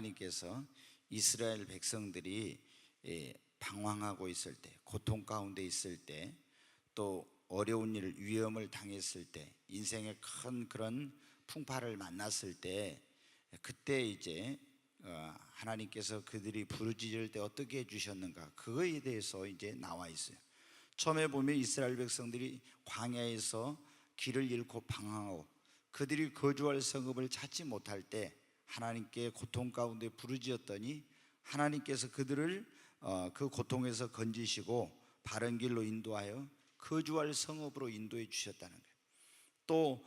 하나님께서 이스라엘 백성들이 방황하고 있을 때, 고통 가운데 있을 때, 또 어려운 일, 위험을 당했을 때, 인생의 큰 그런 풍파를 만났을 때, 그때 이제 하나님께서 그들이 부르짖을 때 어떻게 해주셨는가, 그거에 대해서 이제 나와 있어요. 처음에 보면 이스라엘 백성들이 광야에서 길을 잃고 방황하고 그들이 거주할 성읍을 찾지 못할 때 하나님께 고통 가운데 부르짖었더니 하나님께서 그들을 그 고통에서 건지시고 바른 길로 인도하여 거주할 성읍으로 인도해 주셨다는 거예요. 또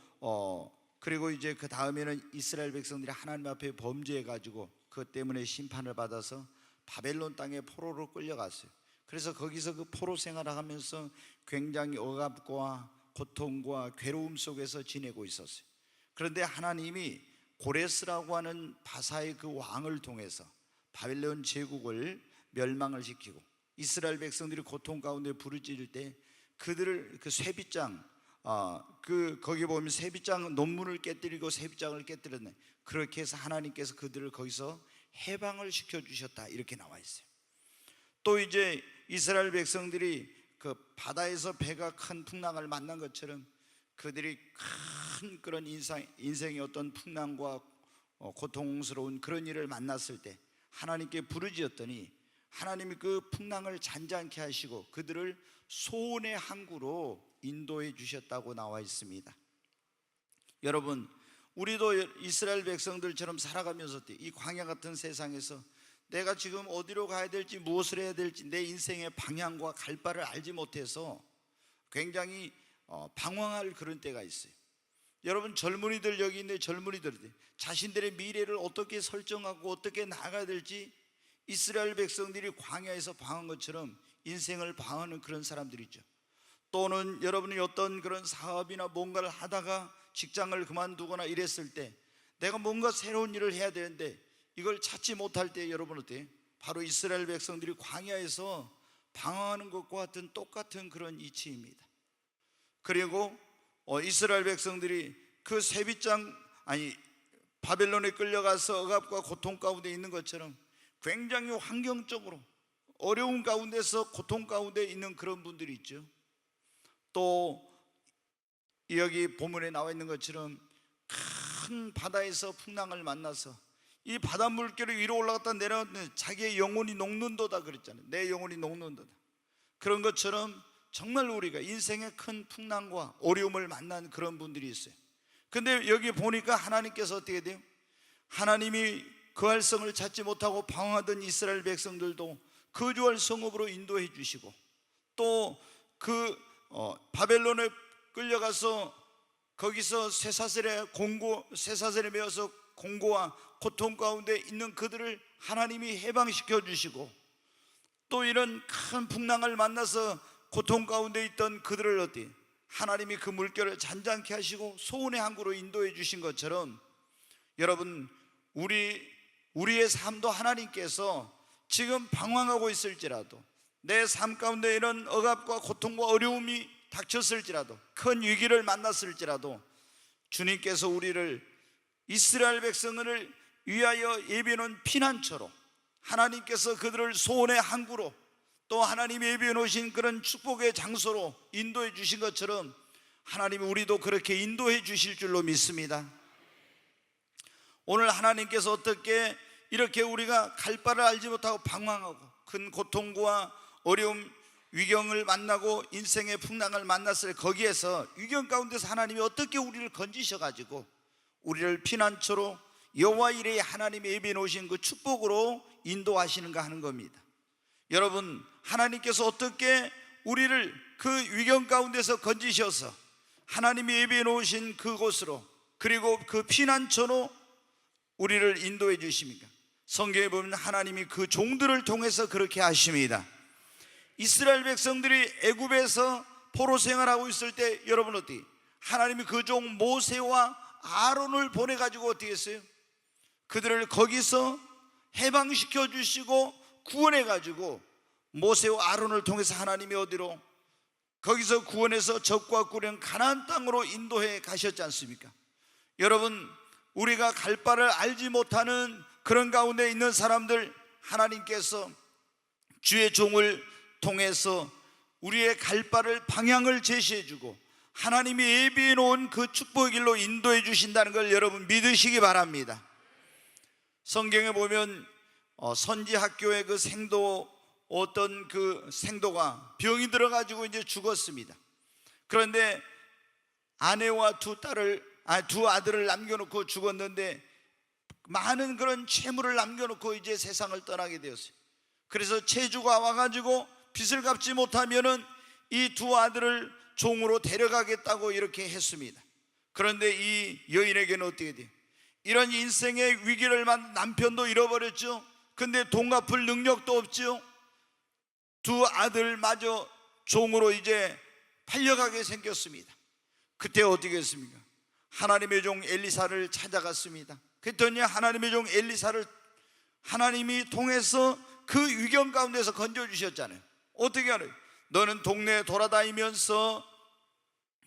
그리고 이제 그 다음에는 이스라엘 백성들이 하나님 앞에 범죄해 가지고 그것 때문에 심판을 받아서 바벨론 땅에 포로로 끌려갔어요. 그래서 거기서 그 포로 생활을 하면서 굉장히 억압과 고통과 괴로움 속에서 지내고 있었어요. 그런데 하나님이 고레스라고 하는 바사의 그 왕을 통해서 바벨론 제국을 멸망을 시키고 이스라엘 백성들이 고통 가운데 부르짖을 때 그들을 그 쇠빗장 거기 보면 쇠빗장 논문을 깨뜨리고 쇠빗장을 깨뜨렸네. 그렇게 해서 하나님께서 그들을 거기서 해방을 시켜주셨다, 이렇게 나와 있어요. 또 이제 이스라엘 백성들이 그 바다에서 배가 큰 풍랑을 만난 것처럼 그들이 큰 그런 인생의 어떤 풍랑과 고통스러운 그런 일을 만났을 때 하나님께 부르짖었더니 하나님이 그 풍랑을 잔잔케 하시고 그들을 소원의 항구로 인도해 주셨다고 나와 있습니다. 여러분, 우리도 이스라엘 백성들처럼 살아가면서 이 광야 같은 세상에서 내가 지금 어디로 가야 될지, 무엇을 해야 될지, 내 인생의 방향과 갈 바를 알지 못해서 굉장히 방황할 그런 때가 있어요. 여러분, 젊은이들 여기 있는 젊은이들 자신들의 미래를 어떻게 설정하고 어떻게 나가야 될지 이스라엘 백성들이 광야에서 방황한 것처럼 인생을 방황하는 그런 사람들이죠. 또는 여러분이 어떤 그런 사업이나 뭔가를 하다가 직장을 그만두거나 이랬을 때 내가 뭔가 새로운 일을 해야 되는데 이걸 찾지 못할 때 여러분 어때요? 바로 이스라엘 백성들이 광야에서 방황하는 것과 같은 똑같은 그런 이치입니다. 그리고 이스라엘 백성들이 그 쇠빗장 바벨론에 끌려가서 억압과 고통 가운데 있는 것처럼 굉장히 환경적으로 어려운 가운데서 고통 가운데 있는 그런 분들이 있죠. 또 여기 본문에 나와 있는 것처럼 큰 바다에서 풍랑을 만나서 이 바다 물결이 위로 올라갔다 내려갔는데 자기의 영혼이 녹는도다 그랬잖아요. 내 영혼이 녹는도다. 그런 것처럼 정말 우리가 인생의 큰 풍랑과 어려움을 만난 그런 분들이 있어요. 근데 여기 보니까 하나님께서 어떻게 돼요? 하나님이 거할 성을 찾지 못하고 방황하던 이스라엘 백성들도 거주할 성읍으로 인도해 주시고 또 그 바벨론에 끌려가서 거기서 쇠사슬에 매어서 공고와 고통 가운데 있는 그들을 하나님이 해방시켜 주시고 또 이런 큰 풍랑을 만나서 고통 가운데 있던 그들을 어디 하나님이 그 물결을 잔잔케 하시고 소원의 항구로 인도해 주신 것처럼 여러분, 우리의 삶도 하나님께서 지금 방황하고 있을지라도 내 삶 가운데 이런 억압과 고통과 어려움이 닥쳤을지라도 큰 위기를 만났을지라도 주님께서 우리를 이스라엘 백성을 위하여 예비해 놓은 피난처로 하나님께서 그들을 소원의 항구로 또 하나님이 예비해 놓으신 그런 축복의 장소로 인도해 주신 것처럼 하나님이 우리도 그렇게 인도해 주실 줄로 믿습니다. 오늘 하나님께서 어떻게 이렇게 우리가 갈 바를 알지 못하고 방황하고 큰 고통과 어려움, 위경을 만나고 인생의 풍랑을 만났을 거기에서 위경 가운데서 하나님이 어떻게 우리를 건지셔가지고 우리를 피난처로 여호와 이레의 하나님이 예비해 놓으신 그 축복으로 인도하시는가 하는 겁니다. 여러분, 하나님께서 어떻게 우리를 그 위경 가운데서 건지셔서 하나님이 예비해 놓으신 그곳으로 그리고 그 피난처로 우리를 인도해 주십니까? 성경에 보면 하나님이 그 종들을 통해서 그렇게 하십니다. 이스라엘 백성들이 애굽에서 포로 생활하고 있을 때 여러분 어떻게 하나님이 그 종 모세와 아론을 보내가지고 어떻게 했어요? 그들을 거기서 해방시켜 주시고 구원해가지고 모세와 아론을 통해서 하나님이 어디로? 거기서 구원해서 적과 꿀은 가나안 땅으로 인도해 가셨지 않습니까? 여러분, 우리가 갈 바를 알지 못하는 그런 가운데 있는 사람들 하나님께서 주의 종을 통해서 우리의 갈 바를 방향을 제시해 주고 하나님이 예비해 놓은 그 축복의 길로 인도해 주신다는 걸 여러분 믿으시기 바랍니다. 성경에 보면 선지학교의 그 생도, 어떤 그 생도가 병이 들어가지고 이제 죽었습니다. 그런데 아내와 두 아들을 남겨놓고 죽었는데 많은 그런 채무를 남겨놓고 이제 세상을 떠나게 되었어요. 그래서 채주가 와가지고 빚을 갚지 못하면은 이 두 아들을 종으로 데려가겠다고 이렇게 했습니다. 그런데 이 여인에게는 어떻게 돼요? 이런 인생의 위기를 만난 남편도 잃어버렸죠. 근데 돈 갚을 능력도 없죠. 두 아들마저 종으로 이제 팔려가게 생겼습니다. 그때 어떻게 했습니까? 하나님의 종 엘리사를 찾아갔습니다. 그랬더니 하나님의 종 엘리사를 하나님이 통해서 그 위경 가운데서 건져주셨잖아요. 어떻게 하래요? 너는 동네에 돌아다니면서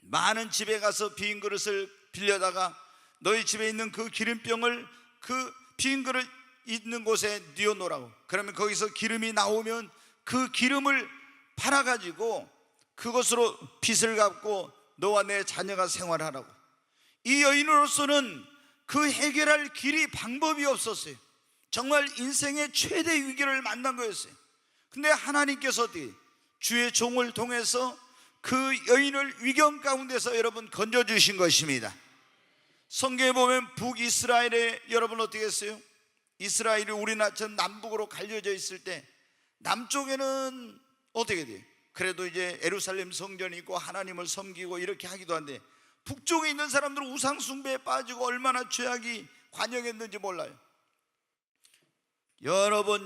많은 집에 가서 빈 그릇을 빌려다가 너희 집에 있는 그 기름병을 그 빈 그릇 있는 곳에 뉘어놓으라고. 그러면 거기서 기름이 나오면 그 기름을 팔아가지고 그것으로 빚을 갚고 너와 내 자녀가 생활하라고. 이 여인으로서는 그 해결할 길이 방법이 없었어요. 정말 인생의 최대 위기를 만난 거였어요. 근데 하나님께서 어떻게 주의 종을 통해서 그 여인을 위경 가운데서 여러분 건져주신 것입니다. 성경에 보면 북이스라엘에 여러분 어떻게 했어요? 이스라엘이 우리나라처럼 남북으로 갈려져 있을 때 남쪽에는 어떻게 돼요? 그래도 이제 예루살렘 성전이 있고 하나님을 섬기고 이렇게 하기도 한데 북쪽에 있는 사람들은 우상 숭배에 빠지고 얼마나 죄악이 관영했는지 몰라요. 여러 번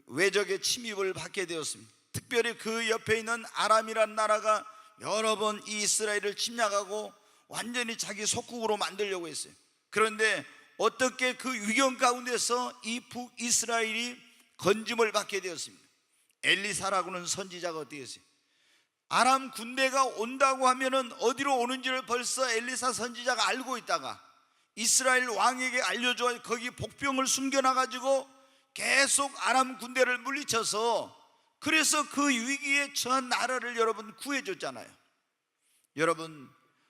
외적의 침입을 받게 되었습니다. 특별히 그 옆에 있는 아람이란 나라가 여러 번 이 이스라엘을 침략하고 완전히 자기 속국으로 만들려고 했어요. 그런데 어떻게 그 위경 가운데서 이 북이스라엘이 건짐을 받게 되었습니다. 엘리사라고는 선지자가 어떻게 했어요? 아람 군대가 온다고 하면은 어디로 오는지를 벌써 엘리사 선지자가 알고 있다가 이스라엘 왕에게 알려줘 거기 복병을 숨겨놔가지고 계속 아람 군대를 물리쳐서 그래서 그 위기에 처한 나라를 여러분 구해줬잖아요. 여러분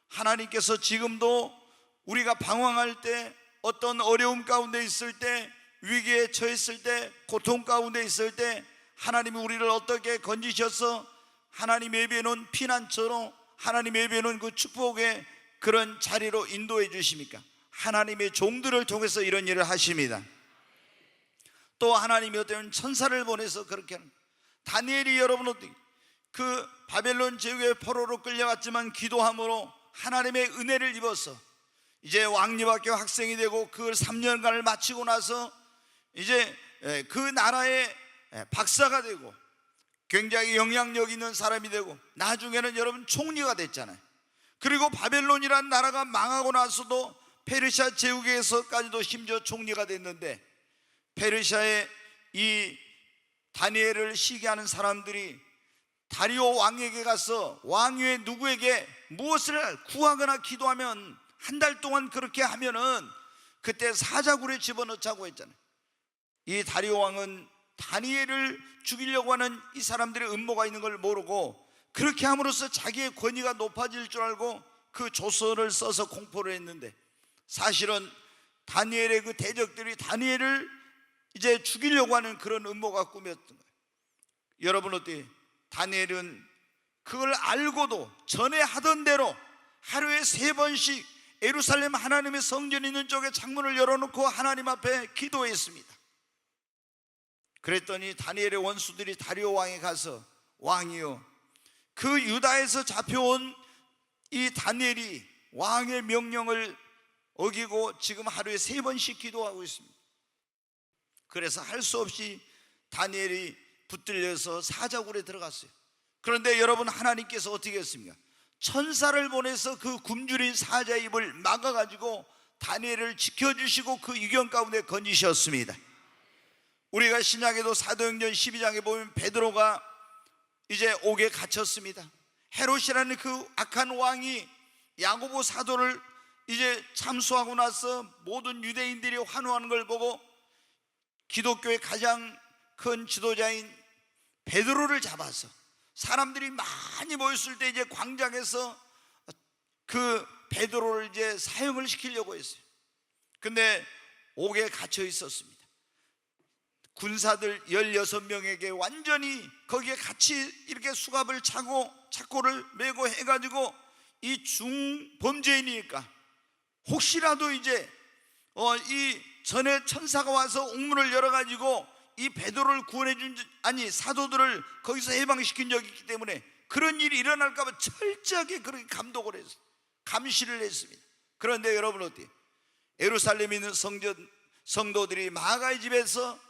하나님께서 지금도 우리가 방황할 때 어떤 어려움 가운데 있을 때 위기에 처했을 때 고통 가운데 있을 때 하나님이 우리를 어떻게 건지셔서 하나님 예비해 놓은 피난처로 하나님 예비해 놓은 그 축복의 그런 자리로 인도해 주십니까? 하나님의 종들을 통해서 이런 일을 하십니다. 또 하나님이 어떤 천사를 보내서 그렇게 하는 거예요. 다니엘이 여러분 어떻게 그 바벨론 제국의 포로로 끌려갔지만 기도함으로 하나님의 은혜를 입어서 이제 왕립학교 학생이 되고 그 3년간을 마치고 나서 이제 그 나라의 박사가 되고 굉장히 영향력 있는 사람이 되고 나중에는 여러분 총리가 됐잖아요. 그리고 바벨론이라는 나라가 망하고 나서도 페르시아 제국에서까지도 심지어 총리가 됐는데 페르시아의 이 다니엘을 시기하는 사람들이 다리오 왕에게 가서 왕위에 누구에게 무엇을 구하거나 기도하면 한 달 동안 그렇게 하면은 그때 사자굴에 집어넣자고 했잖아요. 이 다리오 왕은 다니엘을 죽이려고 하는 이 사람들의 음모가 있는 걸 모르고 그렇게 함으로써 자기의 권위가 높아질 줄 알고 그 조서를 써서 공포를 했는데 사실은 다니엘의 그 대적들이 다니엘을 이제 죽이려고 하는 그런 음모가 꾸몄던 거예요. 여러분 어때요? 다니엘은 그걸 알고도 전에 하던 대로 하루에 3번씩 예루살렘 하나님의 성전 있는 쪽에 창문을 열어놓고 하나님 앞에 기도했습니다. 그랬더니 다니엘의 원수들이 다리오 왕에 가서 왕이요, 그 유다에서 잡혀온 이 다니엘이 왕의 명령을 어기고 지금 하루에 3번씩 기도하고 있습니다. 그래서 할 수 없이 다니엘이 붙들려서 사자굴에 들어갔어요. 그런데 여러분 하나님께서 어떻게 했습니까? 천사를 보내서 그 굶주린 사자의 입을 막아가지고 다니엘을 지켜주시고 그 위경 가운데 건지셨습니다. 우리가 신약에도 사도행전 12장에 보면 베드로가 이제 옥에 갇혔습니다. 헤롯이라는 그 악한 왕이 야고보 사도를 이제 참수하고 나서 모든 유대인들이 환호하는 걸 보고 기독교의 가장 큰 지도자인 베드로를 잡아서 사람들이 많이 모였을 때 이제 광장에서 그 베드로를 이제 사형을 시키려고 했어요. 근데 옥에 갇혀 있었습니다. 군사들 16명에게 완전히 거기에 같이 이렇게 수갑을 차고 착고를 메고 해가지고 이 중범죄인이니까 혹시라도 이제 이 전에 천사가 와서 옥문을 열어가지고 이 베드로를 구원해준, 아니 사도들을 거기서 해방시킨 적이 있기 때문에 그런 일이 일어날까봐 철저하게 그렇게 감독을 했어요. 감시를 했습니다. 그런데 여러분 어때요? 예루살렘에 있는 성도들이 마가의 집에서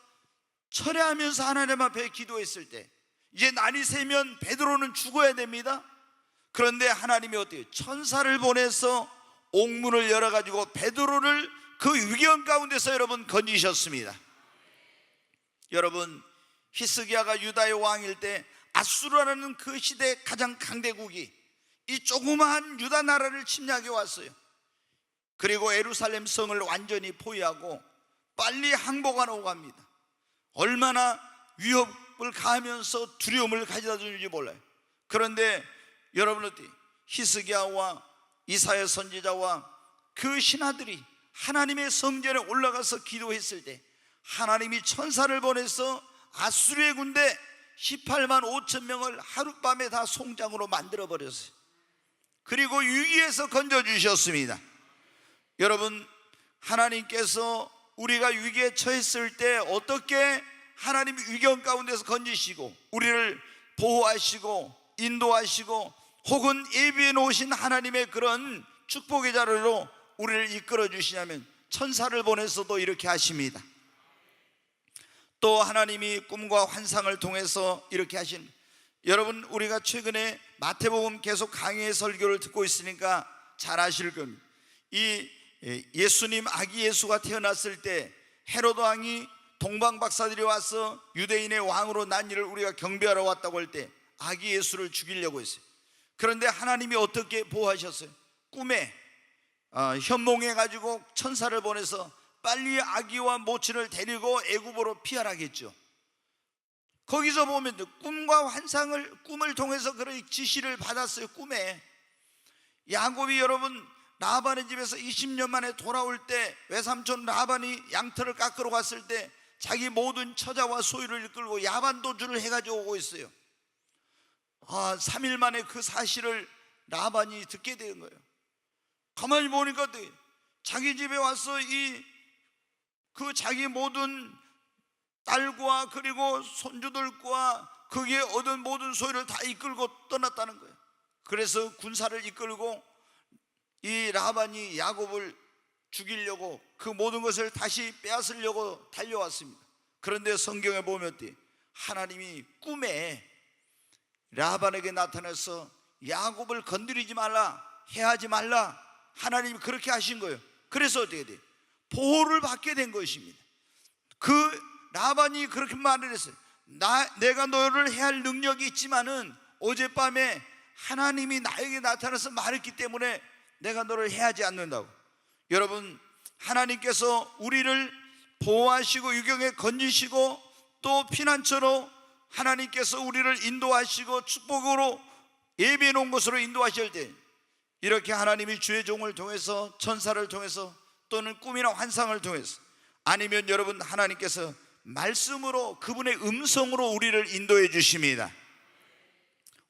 철회하면서 하나님 앞에 기도했을 때 이제 날이 새면 베드로는 죽어야 됩니다. 그런데 하나님이 어때요? 천사를 보내서 옥문을 열어가지고 베드로를 그 위기원 가운데서 여러분 건지셨습니다. 여러분, 히스기야가 유다의 왕일 때 아수르라는 그 시대의 가장 강대국이 이 조그마한 유다 나라를 침략해 왔어요. 그리고 예루살렘 성을 완전히 포위하고 빨리 항복하러 갑니다. 얼마나 위협을 가하면서 두려움을 가져다 주는지 몰라요. 그런데 여러분 어때요? 히스기야와 이사야 선지자와 그 신하들이 하나님의 성전에 올라가서 기도했을 때 하나님이 천사를 보내서 아수르의 군대 18만 5천 명을 하룻밤에 다 송장으로 만들어버렸어요. 그리고 위기에서 건져주셨습니다. 여러분, 하나님께서 우리가 위기에 처했을 때 어떻게 하나님이 위경 가운데서 건지시고 우리를 보호하시고 인도하시고 혹은 예비해 놓으신 하나님의 그런 축복의 자리로 우리를 이끌어 주시냐면 천사를 보내서도 이렇게 하십니다. 또 하나님이 꿈과 환상을 통해서 이렇게 하신, 여러분 우리가 최근에 마태복음 계속 강의 설교를 듣고 있으니까 잘 아실 겁니다. 이 예수님 아기 예수가 태어났을 때 헤로드 왕이 동방 박사들이 와서 유대인의 왕으로 난 이를 우리가 경배하러 왔다고 할 때 아기 예수를 죽이려고 했어요. 그런데 하나님이 어떻게 보호하셨어요? 꿈에 현몽해 가지고 천사를 보내서 빨리 아기와 모친을 데리고 애굽으로 피하라겠죠. 거기서 보면 꿈과 환상을, 꿈을 통해서 그런 지시를 받았어요. 꿈에 야곱이 여러분 라반의 집에서 20년 만에 돌아올 때 외삼촌 라반이 양털을 깎으러 갔을 때 자기 모든 처자와 소유를 이끌고 야반도주를 해가지고 오고 있어요. 3일 만에 그 사실을 라반이 듣게 된 거예요. 가만히 보니까 자기 집에 와서 그 자기 모든 딸과 그리고 손주들과 그게 얻은 모든 소유를 다 이끌고 떠났다는 거예요. 그래서 군사를 이끌고 이 라반이 야곱을 죽이려고 그 모든 것을 다시 빼앗으려고 달려왔습니다. 그런데 성경에 보면 하나님이 꿈에 라반에게 나타나서 야곱을 건드리지 말라, 해하지 말라, 하나님이 그렇게 하신 거예요. 그래서 어떻게 돼요? 보호를 받게 된 것입니다. 그 라반이 그렇게 말을 했어요. 내가 너를 해할 능력이 있지만은 어젯밤에 하나님이 나에게 나타나서 말했기 때문에 내가 너를 해하지 않는다고. 여러분, 하나님께서 우리를 보호하시고 유경에 건지시고 또 피난처로 하나님께서 우리를 인도하시고 축복으로 예비해 놓은 곳으로 인도하실 때 이렇게 하나님이 주의 종을 통해서 천사를 통해서 또는 꿈이나 환상을 통해서 아니면 여러분 하나님께서 말씀으로 그분의 음성으로 우리를 인도해 주십니다.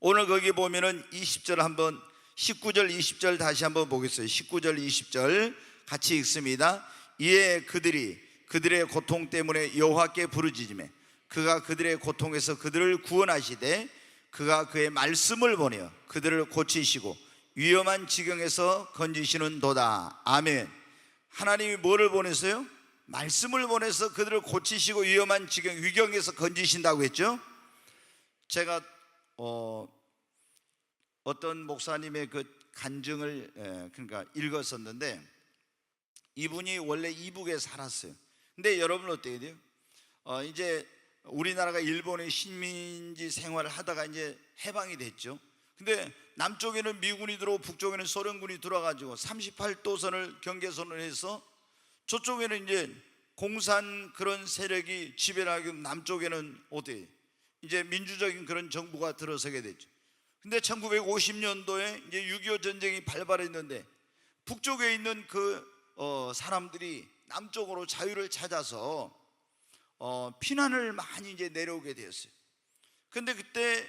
오늘 거기 보면은 20절 한번 19절 20절 다시 한번 보겠어요. 19절 20절 같이 읽습니다. 이에 그들의 고통 때문에 여호와께 부르짖으매 그가 그들의 고통에서 그들을 구원하시되 그가 그의 말씀을 보내어 그들을 고치시고 위험한 지경에서 건지시는도다. 아멘. 하나님이 뭐를 보내서요? 말씀을 보내서 그들을 고치시고 위험한 위경에서 건지신다고 했죠. 제가 어떤 목사님의 그 간증을 그러니까 읽었었는데 이분이 원래 이북에 살았어요. 근데 여러분 어떻게 돼요? 이제 우리나라가 일본의 식민지 생활을 하다가 이제 해방이 됐죠. 근데 남쪽에는 미군이 들어오고 북쪽에는 소련군이 들어와가지고 38도선을 경계선을 해서 저쪽에는 이제 공산 그런 세력이 지배를 하고 남쪽에는 어때? 이제 민주적인 그런 정부가 들어서게 됐죠. 근데 1950년도에 이제 6.25 전쟁이 발발했는데 북쪽에 있는 사람들이 남쪽으로 자유를 찾아서 피난을 많이 이제 내려오게 되었어요. 근데 그때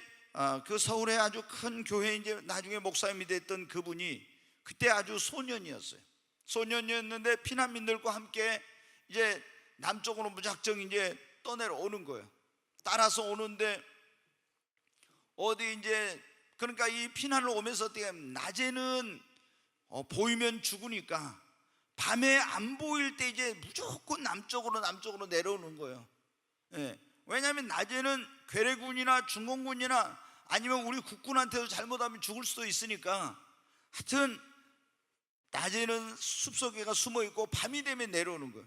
그 서울에 아주 큰 교회 이제 나중에 목사님이 됐던 그분이 그때 아주 소년이었어요. 소년이었는데 피난민들과 함께 이제 남쪽으로 무작정 이제 떠내려오는 거예요. 따라서 오는데 어디 이제 그러니까 이 피난을 오면서 어떻게 낮에는 보이면 죽으니까 밤에 안 보일 때 이제 무조건 남쪽으로 내려오는 거예요. 예. 왜냐하면 낮에는 괴뢰군이나 중공군이나 아니면 우리 국군한테도 잘못하면 죽을 수도 있으니까 하여튼 낮에는 숲속에가 숨어 있고 밤이 되면 내려오는 거예요.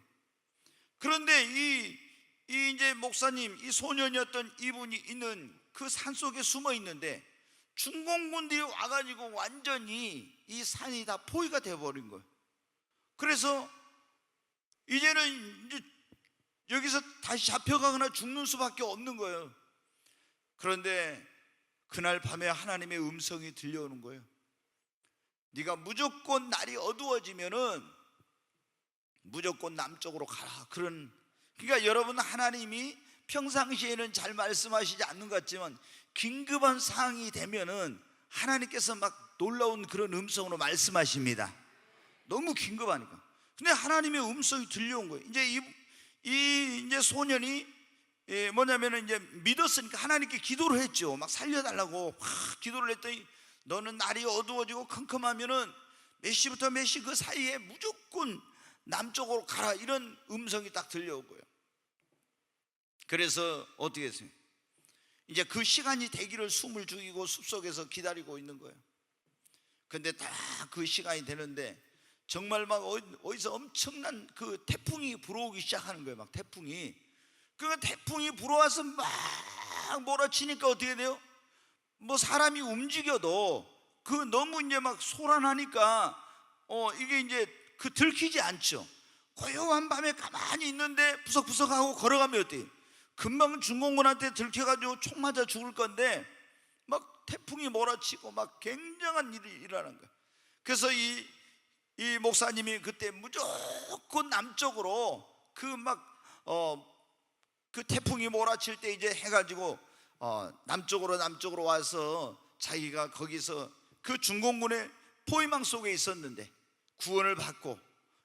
그런데 이 이제 목사님, 이 소년이었던 이분이 있는 그 산속에 숨어 있는데 중공군들이 와가지고 완전히 이 산이 다 포위가 돼버린 거예요. 그래서 이제는 이제 여기서 다시 잡혀가거나 죽는 수밖에 없는 거예요. 그런데 그날 밤에 하나님의 음성이 들려오는 거예요. 네가 무조건 날이 어두워지면은 무조건 남쪽으로 가라. 그러니까 여러분, 하나님이 평상시에는 잘 말씀하시지 않는 것 같지만 긴급한 상황이 되면은 하나님께서 막 놀라운 그런 음성으로 말씀하십니다. 너무 긴급하니까. 근데 하나님의 음성이 들려온 거예요. 이제 이제 소년이 뭐냐면은 이제 믿었으니까 하나님께 기도를 했죠. 막 살려달라고 확 기도를 했더니 너는 날이 어두워지고 컴컴하면은 몇 시부터 몇 시 그 사이에 무조건 남쪽으로 가라, 이런 음성이 딱 들려오고요. 그래서 어떻게 했어요? 이제 그 시간이 되기를 숨을 죽이고 숲속에서 기다리고 있는 거예요. 근데 딱 그 시간이 되는데 정말 막 어디서 엄청난 그 태풍이 불어오기 시작하는 거예요. 막 태풍이. 그 태풍이 불어와서 막 몰아치니까 어떻게 돼요? 뭐 사람이 움직여도 그 너무 이제 막 소란하니까 이게 이제 들키지 않죠. 고요한 밤에 가만히 있는데 부석부석하고 걸어가면 어때요? 금방 중공군한테 들켜가지고 총 맞아 죽을 건데 막 태풍이 몰아치고 막 굉장한 일이 일어나는 거예요. 그래서 이 목사님이 그때 무조건 남쪽으로 그 태풍이 몰아칠 때 이제 해가지고 남쪽으로 와서 자기가 거기서 그 중공군의 포위망 속에 있었는데 구원을 받고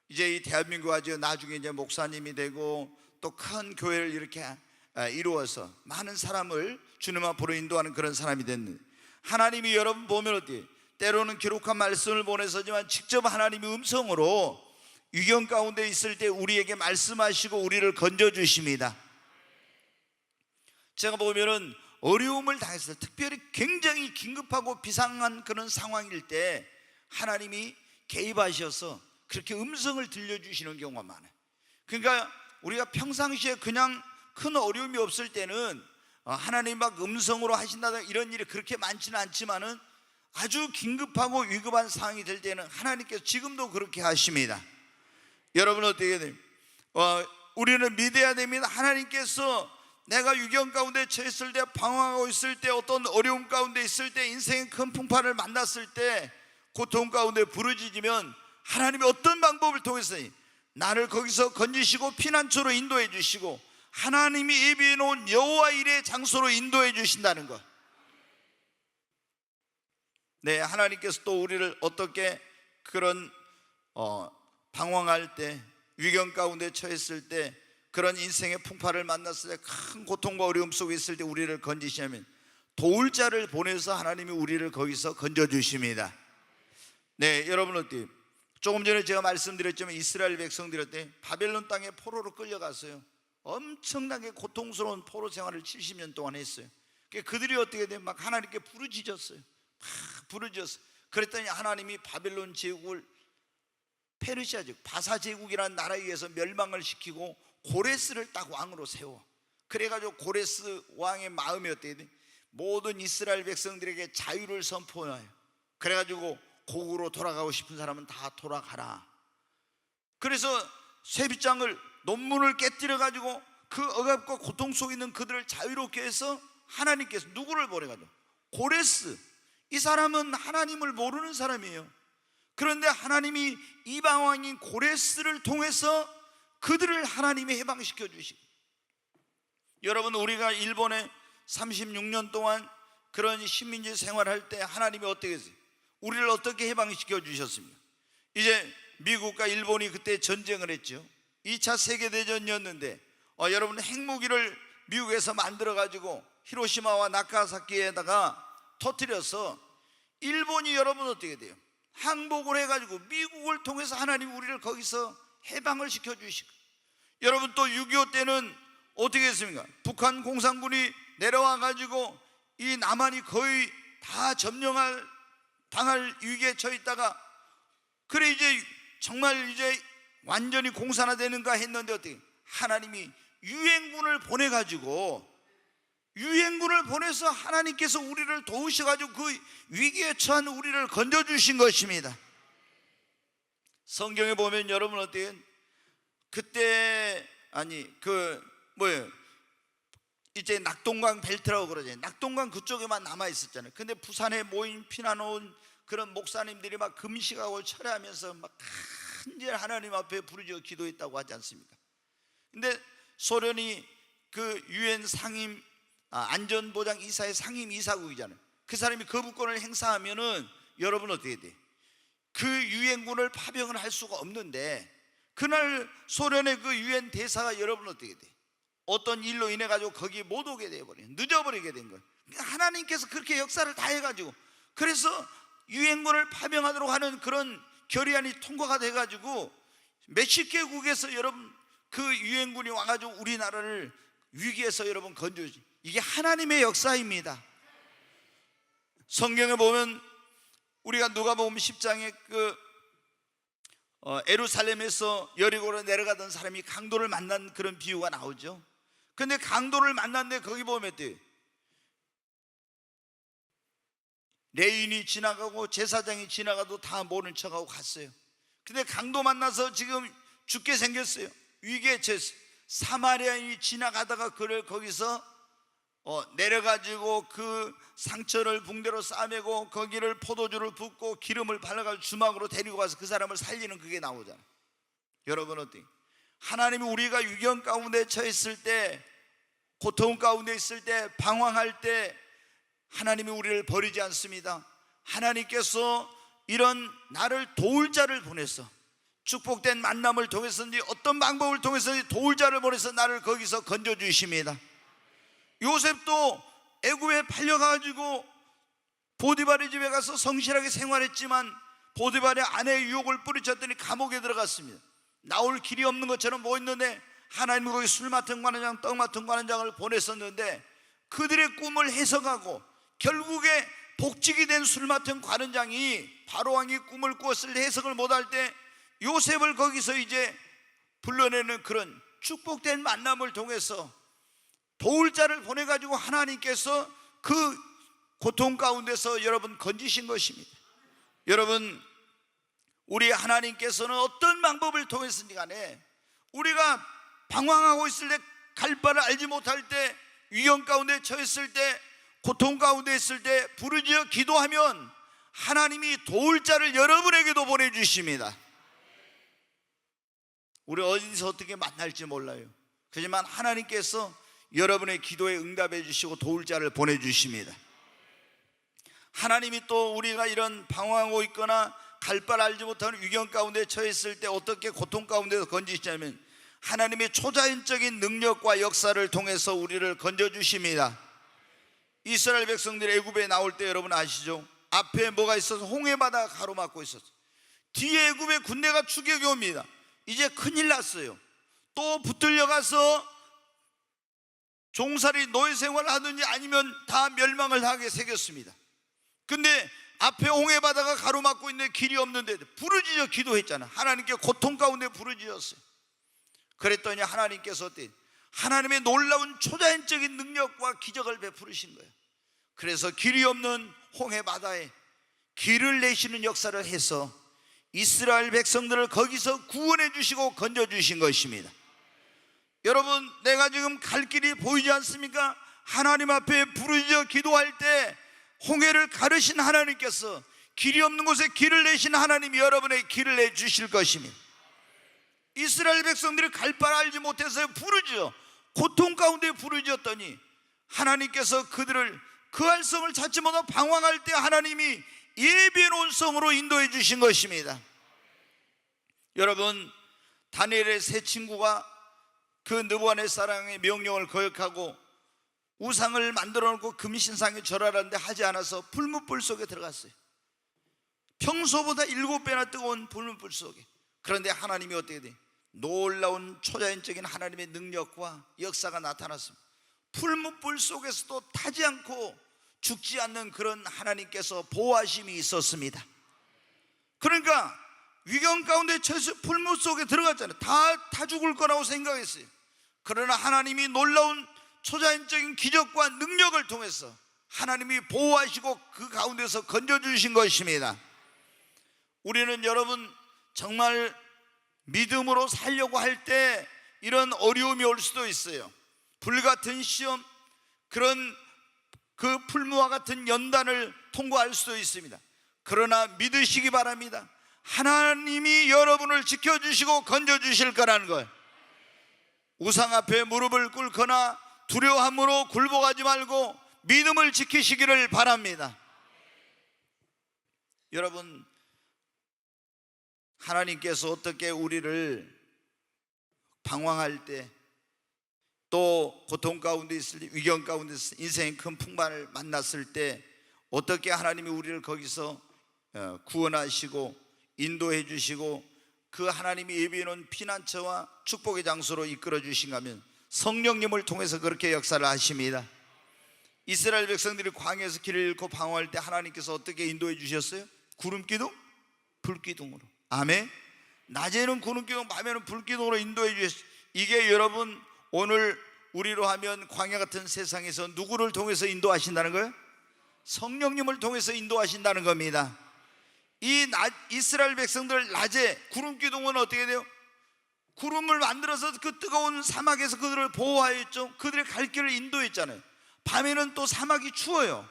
이제 이 대한민국 아주 나중에 이제 목사님이 되고 또 큰 교회를 이렇게 이루어서 많은 사람을 주님 앞으로 인도하는 그런 사람이 됐는데, 하나님이 여러분 보면 어때요? 때로는 기록한 말씀을 보내서지만 직접 하나님의 음성으로 위경 가운데 있을 때 우리에게 말씀하시고 우리를 건져주십니다. 제가 보면은 어려움을 당했을 때, 특별히 굉장히 긴급하고 비상한 그런 상황일 때 하나님이 개입하셔서 그렇게 음성을 들려주시는 경우가 많아요. 그러니까 우리가 평상시에 그냥 큰 어려움이 없을 때는 하나님이 막 음성으로 하신다든가 이런 일이 그렇게 많지는 않지만은 아주 긴급하고 위급한 상황이 될 때는 하나님께서 지금도 그렇게 하십니다. 여러분 어떻게 돼요? 우리는 믿어야 됩니다. 하나님께서 내가 위경 가운데 처했을 때, 방황하고 있을 때, 어떤 어려움 가운데 있을 때, 인생의 큰 풍파를 만났을 때, 고통 가운데 부르짖으면 하나님이 어떤 방법을 통해서 나를 거기서 건지시고 피난처로 인도해 주시고 하나님이 예비해 놓은 여호와 일의 장소로 인도해 주신다는 것. 네, 하나님께서 또 우리를 어떻게 그런 방황할 때, 위경 가운데 처했을 때, 그런 인생의 풍파를 만났을 때, 큰 고통과 어려움 속에 있을 때 우리를 건지시냐면 도울 자를 보내서 하나님이 우리를 거기서 건져주십니다. 네, 여러분 어때요? 조금 전에 제가 말씀드렸지만 이스라엘 백성들이 어때? 바벨론 땅에 포로로 끌려갔어요. 엄청나게 고통스러운 포로 생활을 70년 동안 했어요. 그들이 어떻게 돼? 막 하나님께 부르짖었어요. 부르짖었어요. 그랬더니 하나님이 바벨론 제국을 페르시아 제국, 바사 제국이라는 나라에 의해서 멸망을 시키고 고레스를 딱 왕으로 세워. 그래가지고 고레스 왕의 마음이 어떻게 돼? 모든 이스라엘 백성들에게 자유를 선포해요. 그래가지고 고국으로 돌아가고 싶은 사람은 다 돌아가라. 그래서 쇠빗장을 논문을 깨뜨려가지고 그 억압과 고통 속에 있는 그들을 자유롭게 해서 하나님께서 누구를 보내가지고 고레스, 이 사람은 하나님을 모르는 사람이에요. 그런데 하나님이 이방 왕인 고레스를 통해서 그들을 하나님이 해방시켜 주시고, 여러분 우리가 일본에 36년 동안 그런 식민지 생활할 때 하나님이 어떻게 했어요? 우리를 어떻게 해방시켜 주셨습니까? 이제 미국과 일본이 그때 전쟁을 했죠. 2차 세계대전이었는데 여러분 핵무기를 미국에서 만들어 가지고 히로시마와 나가사키에다가 터뜨려서 일본이 여러분 어떻게 돼요? 항복을 해가지고 미국을 통해서 하나님 우리를 거기서 해방을 시켜 주시고, 여러분 또 6.25 때는 어떻게 했습니까? 북한 공산군이 내려와 가지고 이 남한이 거의 다 당할 위기에 처해 있다가, 그래 이제 정말 이제 완전히 공산화되는가 했는데 어떻게 하나님이 유엔군을 보내서 하나님께서 우리를 도우셔가지고 그 위기에 처한 우리를 건져주신 것입니다. 성경에 보면 여러분 어때요? 그때 이제 낙동강 벨트라고 그러잖아요. 낙동강 그쪽에만 남아있었잖아요. 근데 부산에 모인 피난 온 그런 목사님들이 막 금식하고 철회하면서 막 간절히 하나님 앞에 부르짖어 기도했다고 하지 않습니까? 근데 소련이 그 유엔 상임 안전보장 이사의 상임 이사국이잖아요. 그 사람이 거부권을 행사하면은 여러분 어떻게 돼? 그 유엔군을 파병을 할 수가 없는데, 그날 소련의 그 유엔 대사가 여러분 어떻게 돼? 어떤 일로 인해 가지고 거기 못 오게 되어버려요. 늦어버리게 된 거예요. 그러니까 하나님께서 그렇게 역사를 다 해가지고, 그래서 유엔군을 파병하도록 하는 그런 결의안이 통과가 돼가지고 몇십 개국에서 여러분 그 유엔군이 와가지고 우리나라를 위기에서 여러분 건져주지. 이게 하나님의 역사입니다. 성경에 보면 우리가 누가복음 10장에 에루살렘에서 여리고로 내려가던 사람이 강도를 만난 그런 비유가 나오죠. 근데 강도를 만났는데 거기 보면 레인이 지나가고 제사장이 지나가도 다 모른 척하고 갔어요. 근데 강도 만나서 지금 죽게 생겼어요. 위기에 처했어요. 사마리아인이 지나가다가 그를 거기서 내려가지고 그 상처를 붕대로 싸매고 거기를 포도주를 붓고 기름을 발라가지고 주막으로 데리고 가서 그 사람을 살리는 그게 나오잖아요. 여러분 어때요? 하나님이 우리가 위경 가운데 처했을 때, 고통 가운데 있을 때, 방황할 때 하나님이 우리를 버리지 않습니다. 하나님께서 이런 나를 도울 자를 보내서, 축복된 만남을 통해서든지 어떤 방법을 통해서든지 도울 자를 보내서 나를 거기서 건져주십니다. 요셉도 애굽에 팔려가지고 보디발의 집에 가서 성실하게 생활했지만 보디발의 아내의 유혹을 뿌리쳤더니 감옥에 들어갔습니다. 나올 길이 없는 것처럼 보였는데 하나님이 거기 술 맡은 관원장, 떡 맡은 관원장을 보냈었는데 그들의 꿈을 해석하고 결국에 복직이 된 술 맡은 관원장이 바로왕이 꿈을 꾸었을 때 해석을 못할 때 요셉을 거기서 이제 불러내는 그런 축복된 만남을 통해서 도울 자를 보내가지고 하나님께서 그 고통 가운데서 여러분 건지신 것입니다. 여러분, 우리 하나님께서는 어떤 방법을 통해서든지 간에 우리가 방황하고 있을 때, 갈 바를 알지 못할 때, 위험 가운데 처했을 때, 고통 가운데 있을 때 부르짖어 기도하면 하나님이 도울 자를 여러분에게도 보내주십니다. 우리 어디서 어떻게 만날지 몰라요. 하지만 하나님께서 여러분의 기도에 응답해 주시고 도울 자를 보내주십니다. 하나님이 또 우리가 이런 방황하고 있거나 갈 바를 알지 못하는 위경 가운데 처했을 때 어떻게 고통 가운데서 건지시냐면 하나님의 초자연적인 능력과 역사를 통해서 우리를 건져주십니다. 이스라엘 백성들이 애굽에 나올 때 여러분 아시죠? 앞에 뭐가 있어서 홍해바다가 가로막고 있었어요. 뒤에 애굽의 군대가 추격이 옵니다. 이제 큰일 났어요. 또 붙들려가서 종살이 노예 생활을 하든지 아니면 다 멸망을 하게 새겼습니다. 근데 앞에 홍해바다가 가로막고 있는데 길이 없는데 부르짖어 기도했잖아. 하나님께 고통 가운데 부르짖었어요. 그랬더니 하나님께서 어때? 하나님의 놀라운 초자연적인 능력과 기적을 베푸르신 거예요. 그래서 길이 없는 홍해 바다에 길을 내시는 역사를 해서 이스라엘 백성들을 거기서 구원해 주시고 건져 주신 것입니다. 여러분, 내가 지금 갈 길이 보이지 않습니까? 하나님 앞에 부르짖어 기도할 때 홍해를 가르신 하나님께서 길이 없는 곳에 길을 내신 하나님이 여러분의 길을 내주실 것입니다. 이스라엘 백성들이 갈 바를 알지 못해서 부르짖어 고통 가운데 부르짖었더니 하나님께서 그들을 그 할성을 찾지 못하고 방황할 때 하나님이 예비해 놓은 성으로 인도해 주신 것입니다. 여러분, 다니엘의 세 친구가 그 느부갓네살의 명령을 거역하고 우상을 만들어 놓고 금신상에 절하라는데 하지 않아서 불문불 속에 들어갔어요. 평소보다 7배나 뜨거운 불문불 속에. 그런데 하나님이 어떻게 돼? 놀라운 초자연적인 하나님의 능력과 역사가 나타났습니다. 불문불 속에서도 타지 않고 죽지 않는 그런 하나님께서 보호하심이 있었습니다. 그러니까 위경 가운데 처해서 불문 속에 들어갔잖아요. 다 죽을 거라고 생각했어요. 그러나 하나님이 놀라운 초자연적인 기적과 능력을 통해서 하나님이 보호하시고 그 가운데서 건져주신 것입니다. 우리는 여러분 정말 믿음으로 살려고 할 때 이런 어려움이 올 수도 있어요. 불같은 시험, 그런 그 풀무와 같은 연단을 통과할 수도 있습니다. 그러나 믿으시기 바랍니다. 하나님이 여러분을 지켜주시고 건져주실 거라는 걸. 우상 앞에 무릎을 꿇거나 두려움으로 굴복하지 말고 믿음을 지키시기를 바랍니다. 여러분, 하나님께서 어떻게 우리를 방황할 때, 또 고통 가운데 있을 때, 위경 가운데 있을 때, 인생의 큰 풍만을 만났을 때 어떻게 하나님이 우리를 거기서 구원하시고 인도해 주시고 그 하나님이 예비해 놓은 피난처와 축복의 장소로 이끌어 주신가 하면 성령님을 통해서 그렇게 역사를 하십니다. 이스라엘 백성들이 광야에서 길을 잃고 방황할 때 하나님께서 어떻게 인도해 주셨어요? 구름기둥, 불기둥으로. 아멘. 낮에는 구름기둥, 밤에는 불기둥으로 인도해 주셨어요. 이게 여러분 오늘 우리로 하면 광야 같은 세상에서 누구를 통해서 인도하신다는 거예요? 성령님을 통해서 인도하신다는 겁니다. 이스라엘 백성들 낮에 구름기둥은 어떻게 돼요? 구름을 만들어서 그 뜨거운 사막에서 그들을 보호하였죠. 그들의 갈 길을 인도했잖아요. 밤에는 또 사막이 추워요.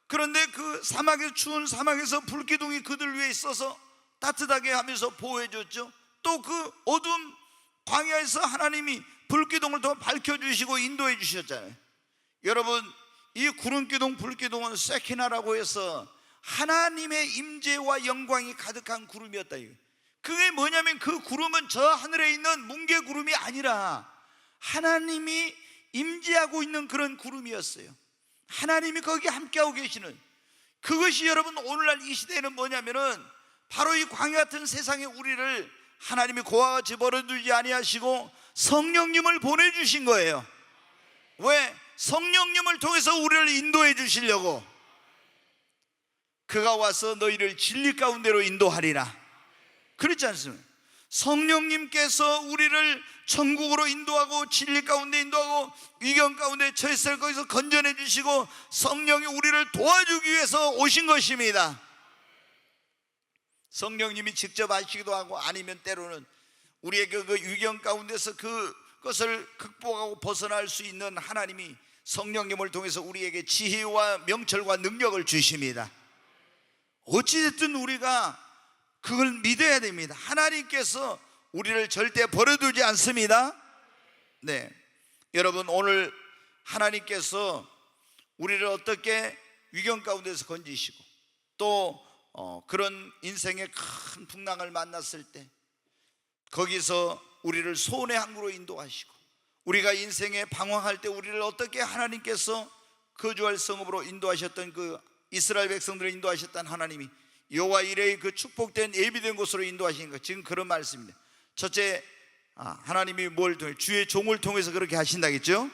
그런데 그 사막에서 추운 사막에서 불기둥이 그들 위에 있어서 따뜻하게 하면서 보호해 줬죠. 또 그 어두운 광야에서 하나님이 불기둥을 더 밝혀주시고 인도해 주셨잖아요. 여러분, 이 구름기둥 불기둥은 세키나라고 해서 하나님의 임재와 영광이 가득한 구름이었다. 그게 뭐냐면 그 구름은 저 하늘에 있는 뭉게구름이 아니라 하나님이 임재하고 있는 그런 구름이었어요. 하나님이 거기 함께하고 계시는 그것이 여러분 오늘날 이 시대에는 뭐냐면은 바로 이 광야 같은 세상에 우리를 하나님이 고아와 집어넣어두지 아니하시고 성령님을 보내주신 거예요. 왜? 성령님을 통해서 우리를 인도해 주시려고. 그가 와서 너희를 진리 가운데로 인도하리라. 그렇지 않습니까? 성령님께서 우리를 천국으로 인도하고 진리 가운데 인도하고 위경 가운데 처했을 거기서 건져내 주시고 성령이 우리를 도와주기 위해서 오신 것입니다. 성령님이 직접 하시기도 하고 아니면 때로는 우리의 그 위경 가운데서 그것을 극복하고 벗어날 수 있는 하나님이 성령님을 통해서 우리에게 지혜와 명철과 능력을 주십니다. 어찌됐든 우리가 그걸 믿어야 됩니다. 하나님께서 우리를 절대 버려두지 않습니다. 네, 여러분 오늘 하나님께서 우리를 어떻게 위경 가운데서 건지시고 또 그런 인생의 큰 풍랑을 만났을 때 거기서 우리를 소원의 항구로 인도하시고 우리가 인생에 방황할 때 우리를 어떻게 하나님께서 거주할 성읍으로 인도하셨던 그 이스라엘 백성들을 인도하셨던 하나님이 여호와 이레의 그 축복된 예비된 곳으로 인도하신 것, 지금 그런 말씀입니다. 첫째, 하나님이 뭘 통해? 주의 종을 통해서 그렇게 하신다겠죠.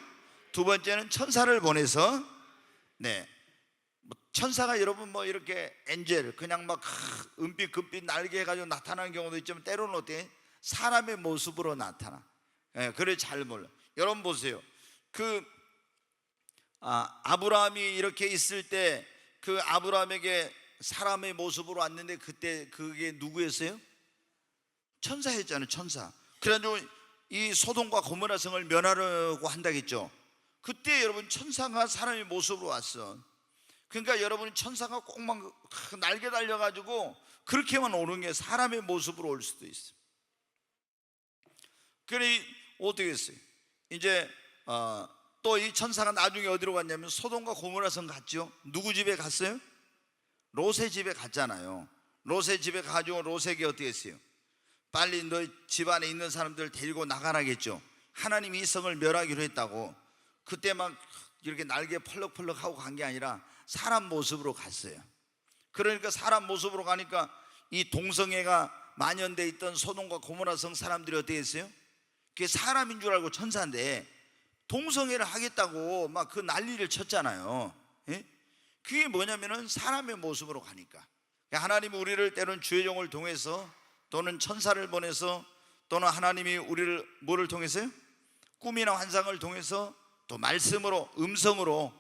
두 번째는 천사를 보내서, 네, 천사가 여러분 뭐 이렇게 엔젤 그냥 막 은빛 금빛 날개 가지고 나타나는 경우도 있지만 때로는 어때? 사람의 모습으로 나타나. 그래 잘 몰라. 여러분 보세요. 그 아브라함이 이렇게 있을 때 그 아브라함에게 사람의 모습으로 왔는데 그때 그게 누구였어요? 천사였잖아요. 천사. 그래가지고 이 소돔과 고모라 성을 멸하려고 한다겠죠. 그때 여러분 천사가 사람의 모습으로 왔어. 그러니까 여러분이 천사가 꼭 막 날개 달려가지고 그렇게만 오는 게 사람의 모습으로 올 수도 있어요. 그래 어떻게 했어요? 이제 또 이 천사가 나중에 어디로 갔냐면 소돔과 고모라 성 갔죠. 누구 집에 갔어요? 롯의 집에 갔잖아요. 롯의 집에 가지고 롯에게 어떻게 했어요? 빨리 너 집안에 있는 사람들 데리고 나가라겠죠. 하나님이 이 성을 멸하기로 했다고. 그때 막 이렇게 날개 펄럭펄럭 하고 간 게 아니라 사람 모습으로 갔어요. 그러니까 사람 모습으로 가니까 이 동성애가 만연돼 있던 소돔과 고모라 성 사람들이 어떻게 했어요? 그게 사람인 줄 알고 천사인데 동성애를 하겠다고 막 그 난리를 쳤잖아요. 예? 그게 뭐냐면은 사람의 모습으로 가니까. 하나님이 우리를 때로는 주의 종을 통해서 또는 천사를 보내서 또는 하나님이 우리를 뭐를 통해서요? 꿈이나 환상을 통해서 또 말씀으로 음성으로,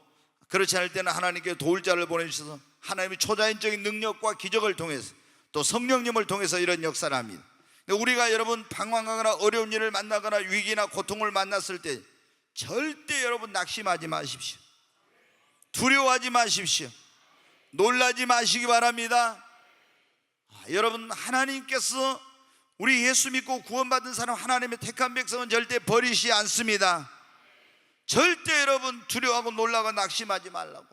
그렇지 않을 때는 하나님께 도울 자를 보내주셔서 하나님의 초자연적인 능력과 기적을 통해서 또 성령님을 통해서 이런 역사를 합니다. 우리가 여러분 방황하거나 어려운 일을 만나거나 위기나 고통을 만났을 때 절대 여러분 낙심하지 마십시오. 두려워하지 마십시오. 놀라지 마시기 바랍니다. 여러분 하나님께서 우리 예수 믿고 구원받은 사람, 하나님의 택한 백성은 절대 버리시지 않습니다. 절대 여러분 두려워하고 놀라고 낙심하지 말라고.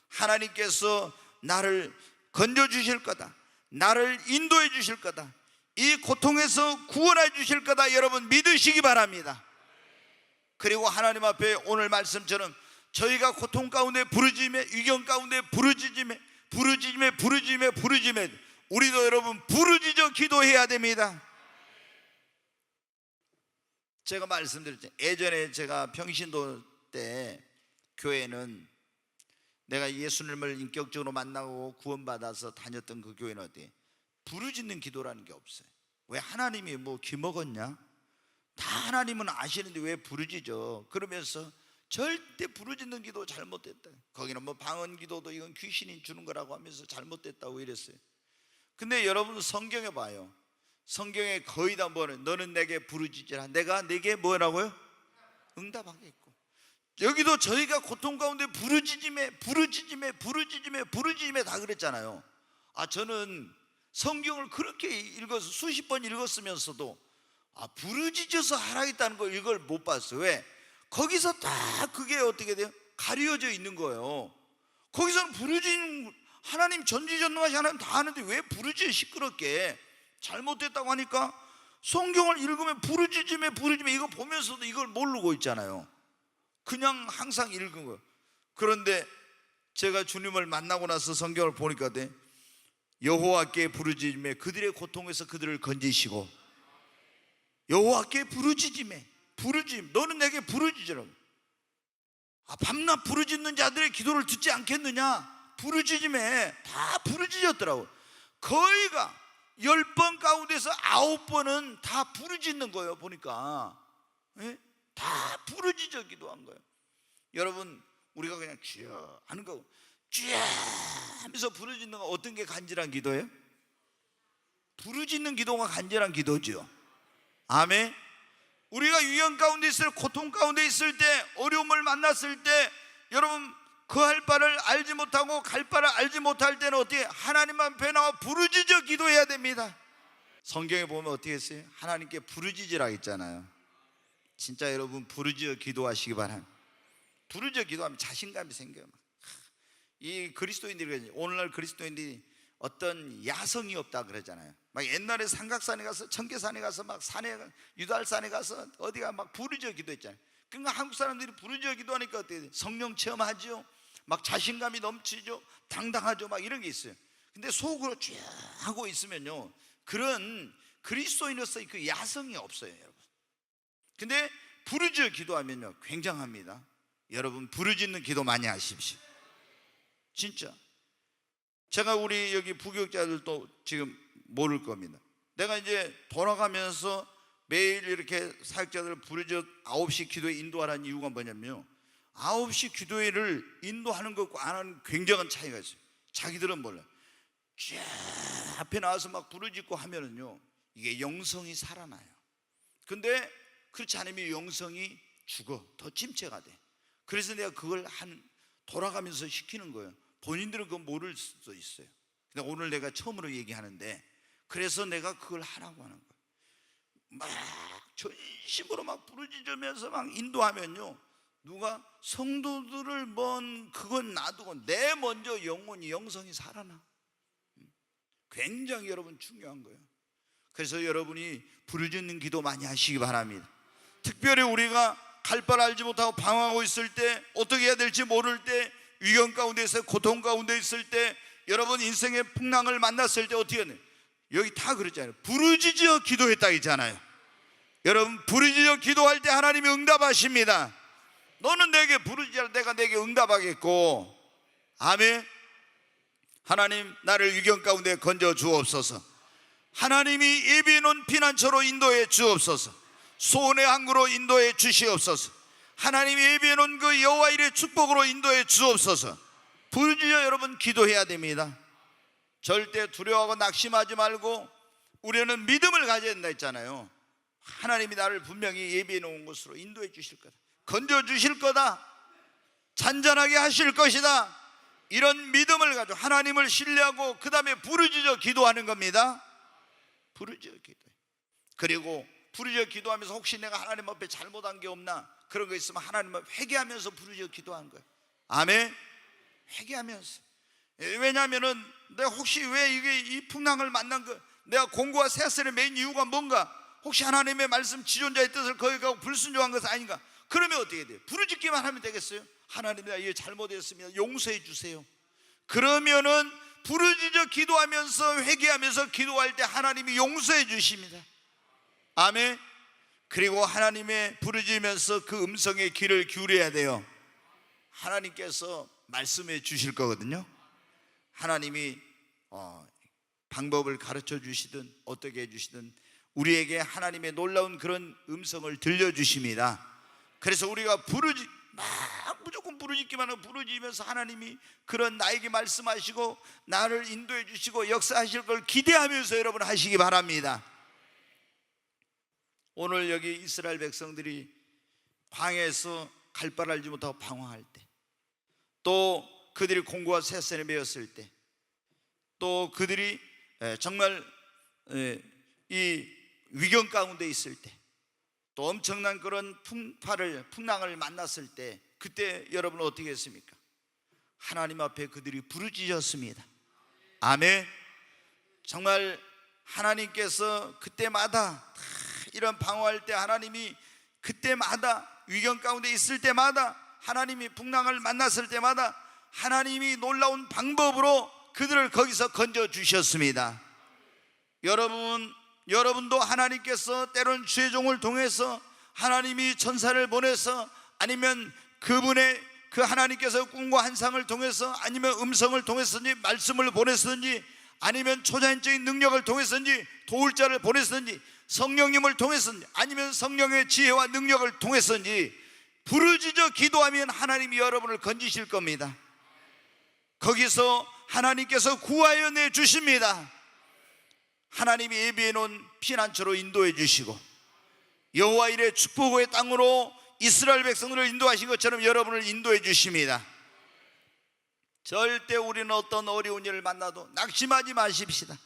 하나님께서 나를 건져주실 거다, 나를 인도해 주실 거다, 이 고통에서 구원해 주실 거다 여러분 믿으시기 바랍니다. 그리고 하나님 앞에 오늘 말씀처럼 저희가 고통 가운데 부르짖음에, 위경 가운데 부르짖음에 우리도 여러분 부르짖어 기도해야 됩니다. 제가 말씀드렸죠. 예전에 제가 평신도 때 교회는 내가 예수님을 인격적으로 만나고 구원받아서 다녔던 그 교회는 어때요? 부르짖는 기도라는 게 없어요. 왜 하나님이 뭐 기먹었냐? 다 하나님은 아시는데 왜 부르짖어? 그러면서 절대 부르짖는 기도 잘못됐다. 거기는 뭐 방언 기도도 이건 귀신이 주는 거라고 하면서 잘못됐다고 이랬어요. 근데 여러분 성경에 봐요. 성경에 거의 다 뭐는 너는 내게 부르짖으라, 내가 내게 뭐라고요? 응답하겠고. 여기도 저희가 고통 가운데 부르짖음에 다 그랬잖아요. 저는 성경을 그렇게 읽어서 수십 번 읽었으면서도 부르짖어서 하라겠다는 걸 이걸 못 봤어요. 왜? 거기서 다 그게 어떻게 돼요? 가려져 있는 거예요. 거기서는 부르짖는, 하나님 전지전능하신 하나님 다 아는데 왜 부르짖어 시끄럽게? 잘못됐다고 하니까 성경을 읽으면 부르짖음에 이거 보면서도 이걸 모르고 있잖아요. 그냥 항상 읽은 거예요. 그런데 제가 주님을 만나고 나서 성경을 보니까 여호와께 부르짖음에 그들의 고통에서 그들을 건지시고, 여호와께 부르짖음에 너는 내게 부르짖으라고. 밤낮 부르짖는 자들의 기도를 듣지 않겠느냐? 부르짖음에 다 부르짖었더라고. 거의가 10번 가운데서 9번은 다 부르짖는 거예요. 보니까 다 부르짖어 기도한 거예요. 여러분 우리가 그냥 주여 하는 거, 주여 하면서 부르짖는 거 어떤 게 간절한 기도예요? 부르짖는 기도가 간절한 기도죠. 아멘. 우리가 위험 가운데 있을 때, 고통 가운데 있을 때, 어려움을 만났을 때 여러분 그 바를 알지 못하고 갈 바를 알지 못할 때는 어떻게 하나님 앞에 나와 부르짖어 기도해야 됩니다. 성경에 보면 어떻게 했어요? 하나님께 부르짖으라 했잖아요. 진짜 여러분 부르짖어 기도하시기 바랍니다. 부르짖어 기도하면 자신감이 생겨요. 이 그리스도인들이, 오늘날 그리스도인들이 어떤 야성이 없다 그러잖아요. 막 옛날에 삼각산에 가서, 청계산에 가서, 막 산에, 유달산에 가서 어디가 막 부르짖어 기도했잖아요. 그러니까 한국 사람들이 부르짖어 기도하니까 어때요? 성령 체험하죠. 막 자신감이 넘치죠. 당당하죠. 막 이런 게 있어요. 근데 속으로 쭉 하고 있으면요, 그런 그리스도인으로서의 그 야성이 없어요, 여러분. 근데 부르짖어 기도하면요 굉장합니다. 여러분 부르짖는 기도 많이 하십시오. 진짜. 제가 우리 여기 부교육자들도 지금 모를 겁니다. 내가 이제 돌아가면서 매일 이렇게 사역자들을 부르짖어 9시 기도에 인도하라는 이유가 뭐냐면요, 9시 기도회를 인도하는 것과 안 하는 굉장한 차이가 있어요. 자기들은 몰라요. 앞에 나와서 막 부르짖고 하면은요, 이게 영성이 살아나요. 근데 그렇지 않으면 영성이 죽어, 더 침체가 돼. 그래서 내가 그걸 돌아가면서 시키는 거예요. 본인들은 그거 모를 수도 있어요. 근데 오늘 내가 처음으로 얘기하는데, 그래서 내가 그걸 하라고 하는 거예요. 막 전심으로 막 부르짖으면서 막 인도하면요, 누가 성도들을 그건 놔두고 내 먼저 영성이 살아나. 굉장히 여러분 중요한 거예요. 그래서 여러분이 부르짖는 기도 많이 하시기 바랍니다. 특별히 우리가 갈 바를 알지 못하고 방황하고 있을 때, 어떻게 해야 될지 모를 때, 위경 가운데 있어 고통 가운데 있을 때, 여러분 인생의 풍랑을 만났을 때 어떻게 해야 돼요? 여기 다 그랬잖아요. 부르짖어 기도했다 했잖아요. 여러분, 부르짖어 기도할 때 하나님이 응답하십니다. 너는 내게 부르짖으라 내가 내게 응답하겠고. 아멘. 하나님, 나를 위경 가운데 건져 주옵소서. 하나님이 예비해 놓은 피난처로 인도해 주옵소서. 소원의 항구로 인도해 주시옵소서. 하나님이 예비해 놓은 그 여호와 일의 축복으로 인도해 주옵소서. 부르짖어 여러분 기도해야 됩니다. 절대 두려워하고 낙심하지 말고 우리는 믿음을 가져야 된다 했잖아요. 하나님이 나를 분명히 예비해 놓은 곳으로 인도해 주실 거다, 건져 주실 거다, 잔잔하게 하실 것이다, 이런 믿음을 가지고 하나님을 신뢰하고 그 다음에 부르짖어 기도하는 겁니다. 부르짖어 기도해. 그리고 부르짖어 기도하면서 혹시 내가 하나님 앞에 잘못한 게 없나, 그런 거 있으면 하나님 앞에 회개하면서 부르짖어 기도하는 거예요. 아멘. 회개하면서. 왜냐하면은 내가 혹시 왜 이 풍랑을 만난 거, 내가 공고와 세세를 맨 이유가 뭔가, 혹시 하나님의 말씀 지존자의 뜻을 거역하고 불순종한 것은 아닌가? 그러면 어떻게 돼요? 부르짖기만 하면 되겠어요? 하나님, 내가 이거 잘못했습니다, 용서해 주세요. 그러면은 부르짖어 기도하면서 회개하면서 기도할 때 하나님이 용서해 주십니다. 아멘. 그리고 하나님의 부르짖으면서 그 음성의 귀를 기울여야 돼요. 하나님께서 말씀해 주실 거거든요. 하나님이 방법을 가르쳐 주시든 어떻게 해 주시든 우리에게 하나님의 놀라운 그런 음성을 들려주십니다. 그래서 우리가 무조건 부르짖기만 하고 부르짖으면서 하나님이 그런 나에게 말씀하시고 나를 인도해 주시고 역사하실 걸 기대하면서 여러분 하시기 바랍니다. 오늘 여기 이스라엘 백성들이 광야에서 갈 바를 알지 못하고 방황할 때, 또 그들이 공고와 쇠선에 매였을 때, 또 그들이 정말 이 위경 가운데 있을 때, 또 엄청난 그런 풍랑을 만났을 때, 그때 여러분 어떻게 했습니까? 하나님 앞에 그들이 부르짖었습니다. 아멘. 정말 하나님께서 그때마다 이런 방황할 때, 하나님이 그때마다 위경 가운데 있을 때마다, 하나님이 풍랑을 만났을 때마다 하나님이 놀라운 방법으로 그들을 거기서 건져 주셨습니다. 여러분도 하나님께서 때론 주의 종을 통해서, 하나님이 천사를 보내서, 아니면 그분의 그 하나님께서 꿈과 환상을 통해서, 아니면 음성을 통해서든지 말씀을 보내서든지, 아니면 초자연적인 능력을 통해서든지 도울 자를 보내서든지 성령님을 통해서든지 아니면 성령의 지혜와 능력을 통해서든지 부르짖어 기도하면 하나님이 여러분을 건지실 겁니다. 거기서 하나님께서 구하여 내주십니다. 하나님이 예비해 놓은 피난처로 인도해 주시고 여호와 일의 축복의 땅으로 이스라엘 백성들을 인도하신 것처럼 여러분을 인도해 주십니다. 절대 우리는 어떤 어려운 일을 만나도 낙심하지 마십시다.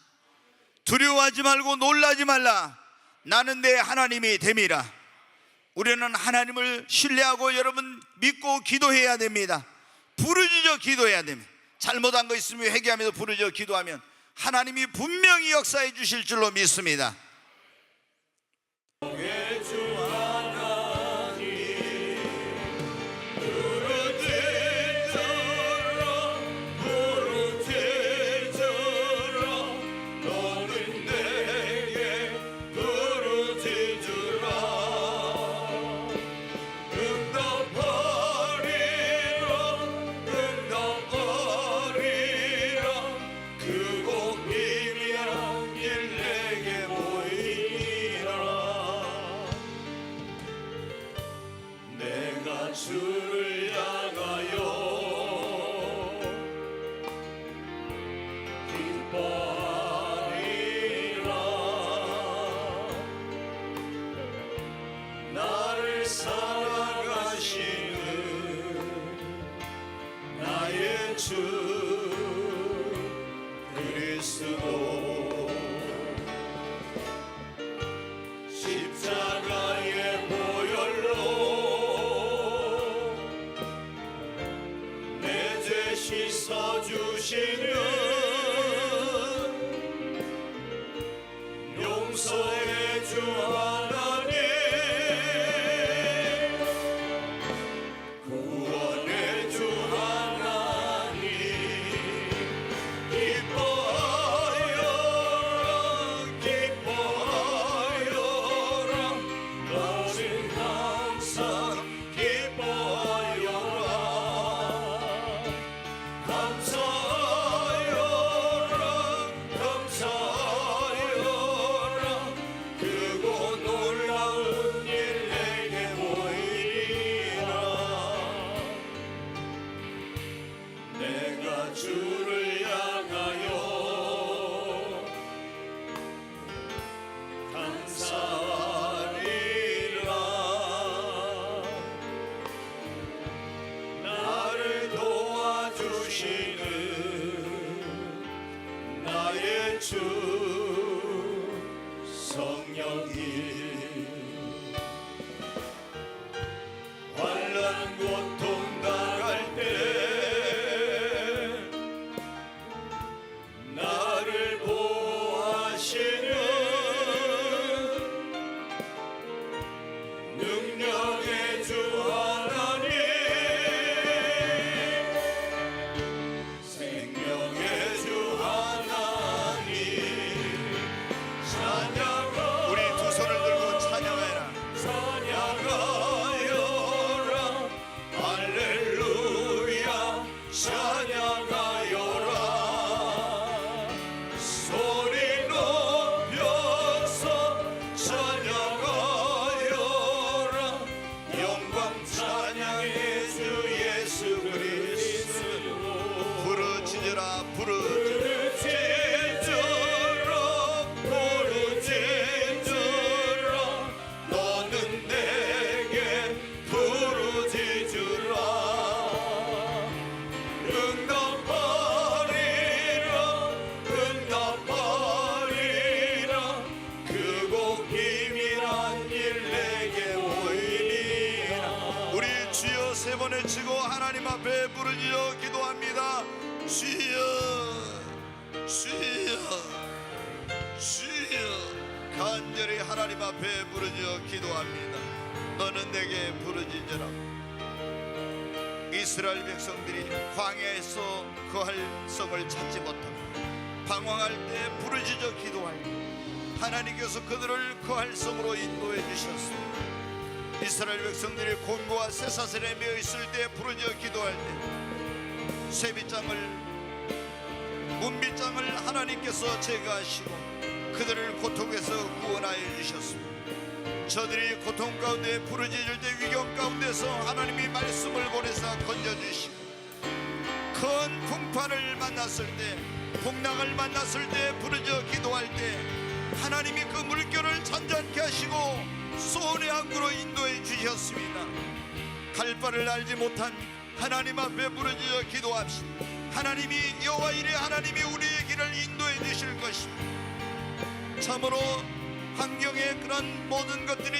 두려워하지 말고 놀라지 말라. 나는 내 하나님이 됨이라. 우리는 하나님을 신뢰하고 여러분 믿고 기도해야 됩니다. 부르짖어 기도해야 됩니다. 잘못한 거 있으면 회개하면서 부르짖어 기도하면 하나님이 분명히 역사해 주실 줄로 믿습니다. 그곳 미미한 길 내게 보여 나의 주 그리스도 십자가의 보혈로 내 죄 씻어주시는 용서의 주 하나님, 구원의 주 하나님, 기뻐하여라 기뻐하여라 나는 항상 기뻐하여라 감사하여라 감사하여라 크고 놀라운 일 내게 보이리라. 내가 주를 향하여 감사하리라. 나를 도와주시는 나의 주 성령님, 환난 고통 당할 때 나를 보호하시는 능력의 주 하나님, 생명의 주 하나님 찬양하 우리 두 손을 들고 찬양하라. 찬양하여라 할렐루야 찬양하여라 소리 높여서 찬양하여라 영광 찬양의 주 예수 그리스도 부르짖으라 부르짖으라 너는 내게 부르짖으라 응답하리라 크고 기민한 일 내게 보이리라. 우리 주여 세 번을 치고 하나님 앞에 부르짖어 기도합니다. 주여 주여 주여 간절히 하나님 앞에 부르짖어 기도합니다. 너는 내게 부르짖으라. 이스라엘 백성들이 광야에서 거할 성을 찾지 못하고 방황할 때 부르짖어 기도할 때 하나님께서 그들을 거할 성으로 인도해 주셨습니다. 이스라엘 백성들이 곤고와 쇠사슬에 매어 있을 때 부르짖어 기도할 때 쇠빗장을 문빗장을 하나님께서 제거하시고 그들을 고통에서 구원하여 주셨습니다. 저들이 고통 가운데 부르짖을 때 위경 가운데서 하나님이 말씀을 보내사 건져주시고 큰 풍파를 만났을 때 풍랑을 만났을 때 부르짖어 기도할 때 하나님이 그 물결을 잔잔케 하시고 소원의 항구로 인도해 주셨습니다. 갈 바를 알지 못한 하나님 앞에 부르짖어 기도합시다. 하나님이 여호와 이레 하나님이 우리의 길을 인도해 주실 것입니다. 참으로 환경의 그런 모든 것들이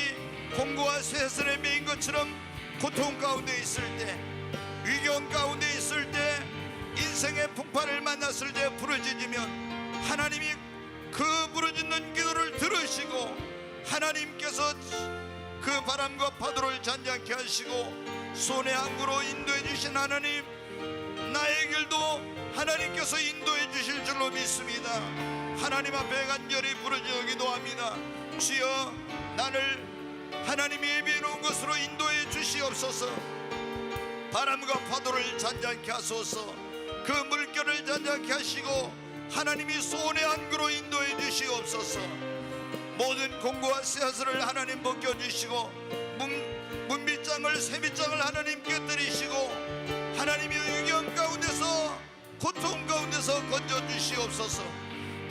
공고와 쇠슬에 매인 것처럼 고통 가운데 있을 때 위경 가운데 있을 때 인생의 풍파를 만났을 때 부르짖으면 하나님이 그 부르짖는 기도를 들으시고 하나님께서 그 바람과 파도를 잔잔케 하시고 손의 항구로 인도해 주신 하나님, 나의 길도 하나님께서 인도해 주실 줄로 믿습니다. 하나님 앞에 간절히 부르짖어 기도합니다. 주여 나를 하나님이 예비해 놓은 것으로 인도해 주시옵소서. 바람과 파도를 잔잔케 하소서. 그 물결을 잔잔케 하시고 하나님이 소원의 항구로 인도해 주시옵소서. 모든 공고와 씨앗을 하나님 벗겨주시고 문빗장을 쇠빗장을 하나님 깨뜨리시고 하나님이 위경 가운데서 고통 가운데서 건져주시옵소서.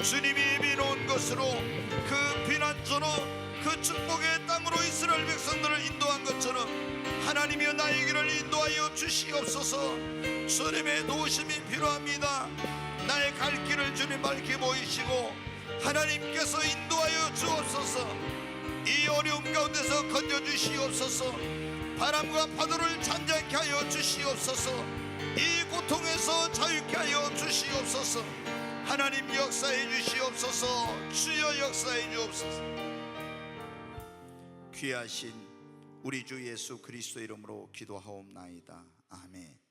주님이 예비놓은 것으로 그 피난처로 그 축복의 땅으로 이스라엘 백성들을 인도한 것처럼 하나님이여 나의 길을 인도하여 주시옵소서. 주님의 도우심이 필요합니다. 나의 갈 길을 주님 밝히 보이시고 하나님께서 인도하여 주옵소서. 이 어려움 가운데서 건져주시옵소서. 바람과 파도를 잔잔케 하여 주시옵소서. 이 고통에서 자유케 하여 주시옵소서. 하나님 역사해 주시옵소서. 주여 역사해 주옵소서. 귀하신 우리 주 예수 그리스도 이름으로 기도하옵나이다. 아멘.